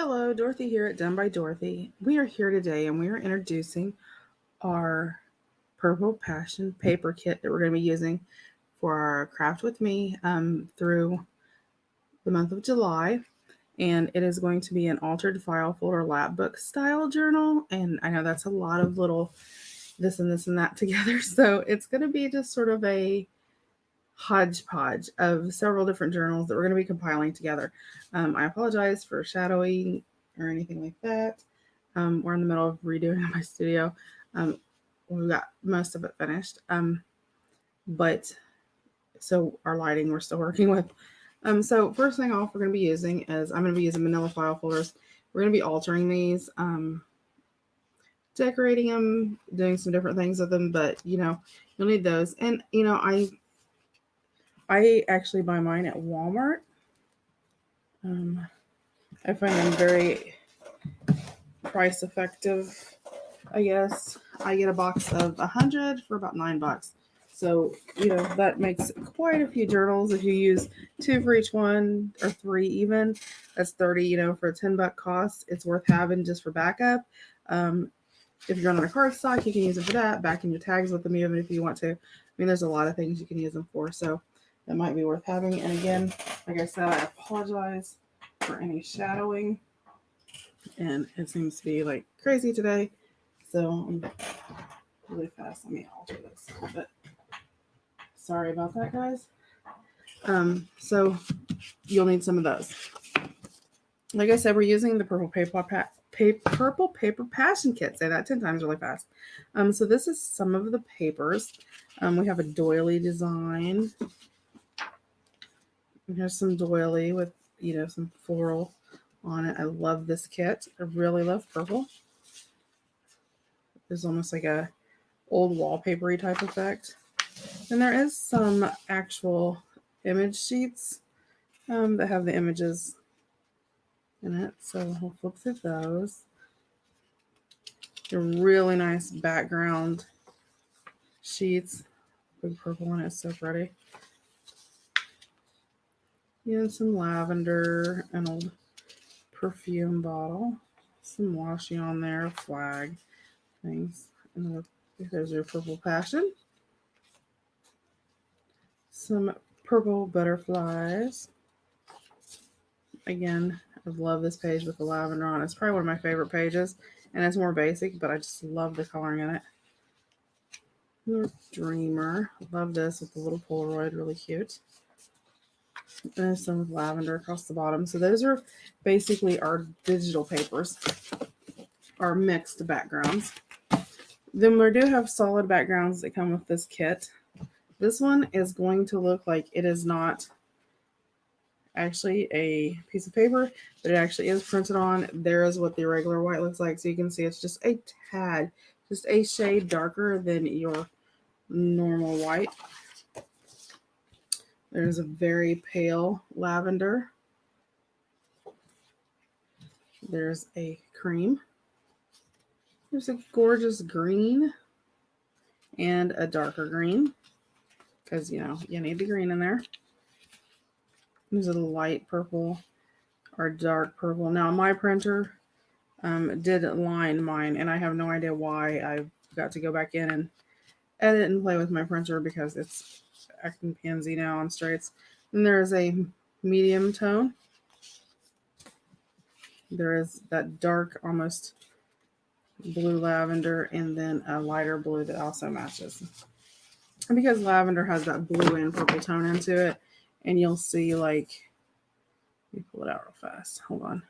Hello, Dorothy here at Done by Dorothy. We are here today and we are introducing our Purple Passion paper kit that we're going to be using for our Craft With Me through the month of July. And it is going to be an altered file folder Lapbook style journal. And I know that's a lot of little this and that together. So it's going to be just sort of a hodgepodge of several different journals that we're going to be compiling together. I apologize for shadowing or anything like that. We're in the middle of redoing my studio. We've got most of it finished, but so our lighting we're still working with. So first thing off, we're going to be using is I'm going to be using manila file folders. We're going to be altering these, decorating them, doing some different things with them, but you'll need those. And I actually buy mine at Walmart. I find them very price effective, I guess. I get a box of 100 for about $9. So, that makes quite a few journals. If you use 2 for each one or 3 even, that's 30, for a $10 cost. It's worth having just for backup. If you're running a cardstock, you can use it for that. Backing your tags with them even if you want to. I mean, there's a lot of things you can use them for. So that might be worth having. And again, like I said, I apologize for any shadowing. And it seems to be like crazy today. So I'm really fast. Let me alter this a little bit. Sorry about that, guys. So you'll need some of those. Like I said, we're using the purple paper passion kit. Say that 10 times really fast. So this is some of the papers. We have a doily design. Here's some doily with some floral on it. I love this kit. I really love purple. There's almost like a old wallpapery type effect. And there is some actual image sheets that have the images in it. So we'll flip through those. They're really nice background sheets. Big purple one is so pretty. And some lavender, an old perfume bottle, some washi on there, flag things. And there's your purple passion. Some purple butterflies. Again, I love this page with the lavender on it. It's probably one of my favorite pages, and it's more basic, but I just love the coloring in it. Dreamer. Love this with the little Polaroid, really cute. There's some lavender across the bottom. So those are basically our digital papers, our mixed backgrounds. Then we do have solid backgrounds that come with this kit. This one is going to look like it is not actually a piece of paper, but it actually is printed on. There is what the regular white looks like. So you can see it's just a tad, just a shade darker than your normal white. There's a very pale lavender. There's a cream. There's a gorgeous green and a darker green because, you need the green in there. There's a light purple or dark purple. Now, my printer did line mine, and I have no idea why. I've got to go back in and edit and play with my printer because it's acting pansy now on straights. And there is a medium tone. There is that dark, almost blue lavender, and then a lighter blue that also matches. And because lavender has that blue and purple tone into it, and you'll see, like, let me pull it out real fast. Hold on.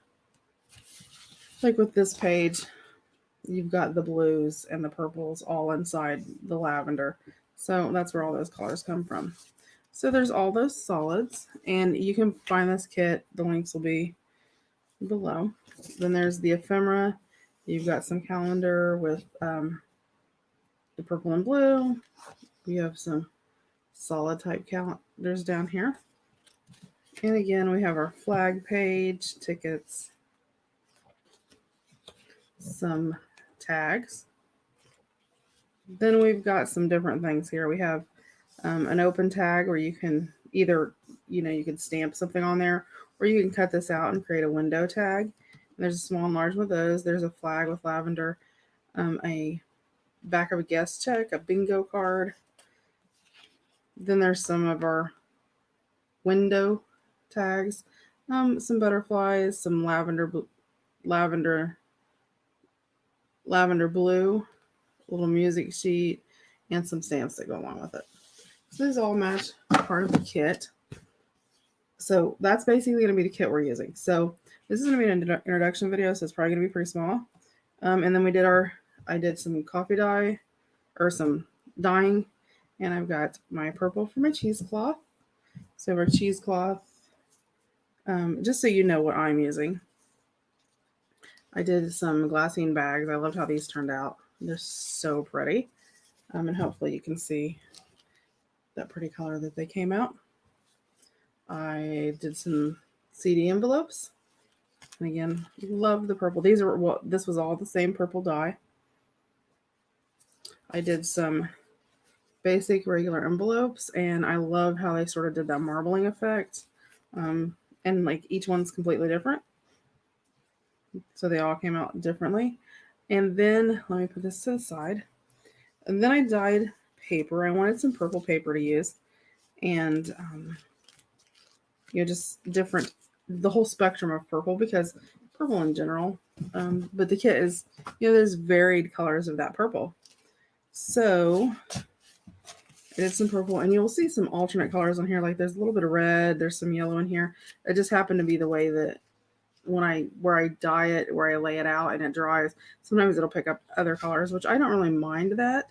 Like with this page, you've got the blues and the purples all inside the lavender. So that's where all those colors come from. So there's all those solids, and you can find this kit. The links will be below. Then there's the ephemera. You've got some calendar with the purple and blue. We have some solid type calendars down here. And again, we have our flag page, tickets, some tags. Then we've got some different things here. We have an open tag where you can either, you can stamp something on there, or you can cut this out and create a window tag. There's a small and large with those. There's a flag with lavender, a back of a guest check, a bingo card. Then there's some of our window tags, some butterflies, some lavender, lavender blue, a little music sheet, and some stamps that go along with it. So these all match part of the kit. So that's basically going to be the kit we're using. So this is going to be an introduction video, so it's probably going to be pretty small. And then I did some coffee dye, or some dyeing, and I've got my purple for my cheesecloth. So our cheesecloth, just so you know what I'm using. I did some glassine bags. I loved how these turned out. They're so pretty. And hopefully you can see that pretty color that they came out. I did some CD envelopes. And again, love the purple. This was all the same purple dye. I did some basic regular envelopes, and I love how they sort of did that marbling effect. And like each one's completely different. So they all came out differently. And then let me put this to the side. And then I dyed paper. I wanted some purple paper to use. And just different, the whole spectrum of purple, because purple in general. But the kit is, there's varied colors of that purple. So I did some purple, and you'll see some alternate colors on here. Like there's a little bit of red, there's some yellow in here. It just happened to be the way that where I dye it, where I lay it out and it dries, sometimes it'll pick up other colors, which I don't really mind that,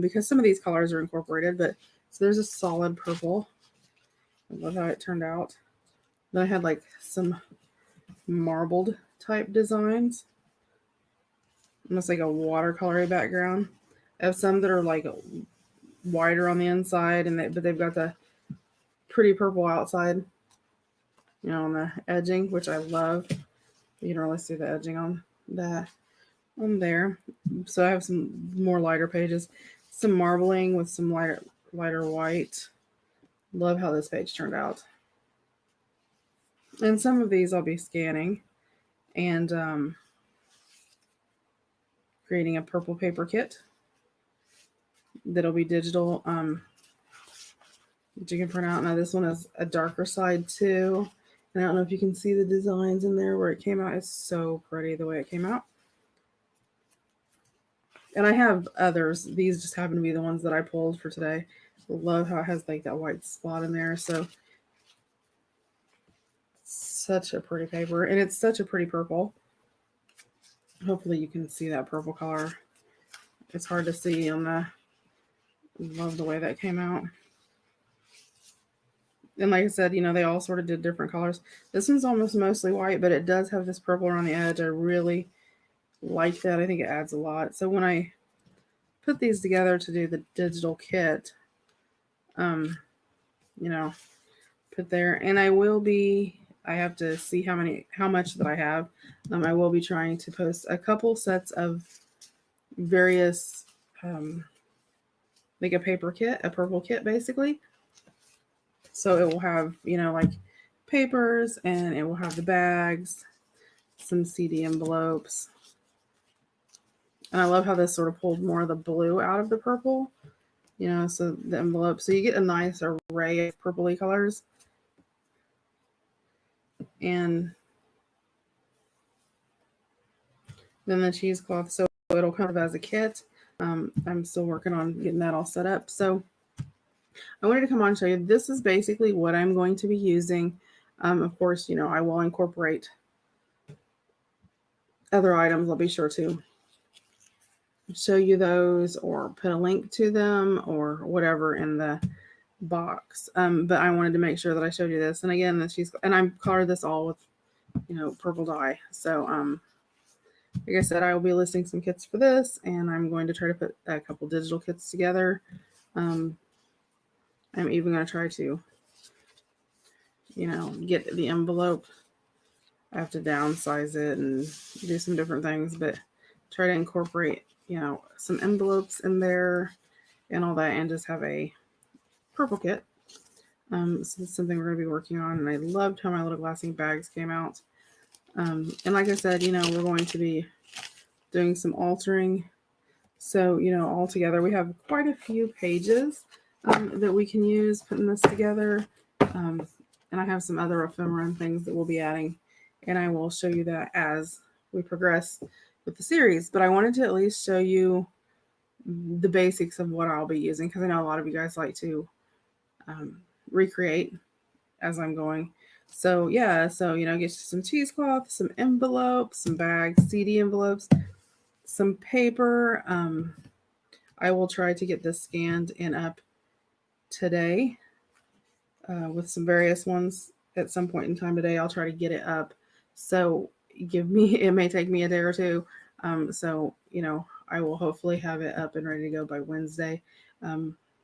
because some of these colors are incorporated. But so there's a solid purple. I love how it turned out. Then I had like some marbled type designs, almost like a watercolory background. I have some that are like wider on the inside, but they've got the pretty purple outside, on the edging, which I love. You can really see the edging on that on there. So I have some more lighter pages, some marbling with some lighter white. Love how this page turned out. And some of these I'll be scanning and creating a purple paper kit that'll be digital, that you can print out. Now this one is a darker side too. And I don't know if you can see the designs in there where it came out. It's so pretty the way it came out. And I have others. These just happen to be the ones that I pulled for today. Love how it has like that white spot in there. So such a pretty paper, and it's such a pretty purple. Hopefully you can see that purple color. It's hard to see on the, love the way that came out. And like I said, they all sort of did different colors. This one's almost mostly white, but it does have this purple around the edge. I really like that. I think it adds a lot. So when I put these together to do the digital kit, put there, and I have to see how much that I have. I will be trying to post a couple sets of various, like a paper kit, a purple kit basically. So it will have, like papers, and it will have the bags, some CD envelopes. And I love how this sort of pulled more of the blue out of the purple, so the envelope. So you get a nice array of purpley colors. And then the cheesecloth, so it'll come as a kit. I'm still working on getting that all set up. So I wanted to come on and show you, this is basically what I'm going to be using. Of course, I will incorporate other items. I'll be sure to show you those or put a link to them or whatever in the box. But I wanted to make sure that I showed you this. And again, and I colored this all with, purple dye. So, like I said, I will be listing some kits for this, and I'm going to try to put a couple digital kits together. I'm even going to try to, get the envelope. I have to downsize it and do some different things, but try to incorporate, some envelopes in there and all that, and just have a purple kit. So it's something we're going to be working on, and I loved how my little glassine bags came out. And like I said, we're going to be doing some altering. So, all together, we have quite a few pages that we can use putting this together. Um, and I have some other ephemera and things that we'll be adding. And I will show you that as we progress with the series. But I wanted to at least show you the basics of what I'll be using, because I know a lot of you guys like to um, recreate as I'm going. So yeah, get you some cheesecloth, some envelopes, some bags, CD envelopes, some paper. I will try to get this scanned and up today with some various ones at some point in time today. I'll try to get it up. So it may take me a day or two. I will hopefully have it up and ready to go by Wednesday,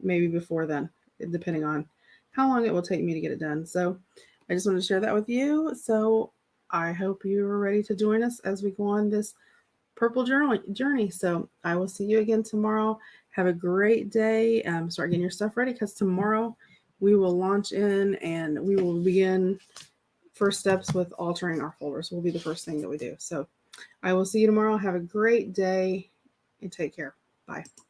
maybe before then, depending on how long it will take me to get it done. So I just wanted to share that with you. So I hope you are ready to join us as we go on this purple journey. So I will see you again tomorrow. Have a great day. Start getting your stuff ready, because tomorrow we will launch in and we will begin first steps with altering our folders. Will be the first thing that we do. So I will see you tomorrow. Have a great day and take care. Bye.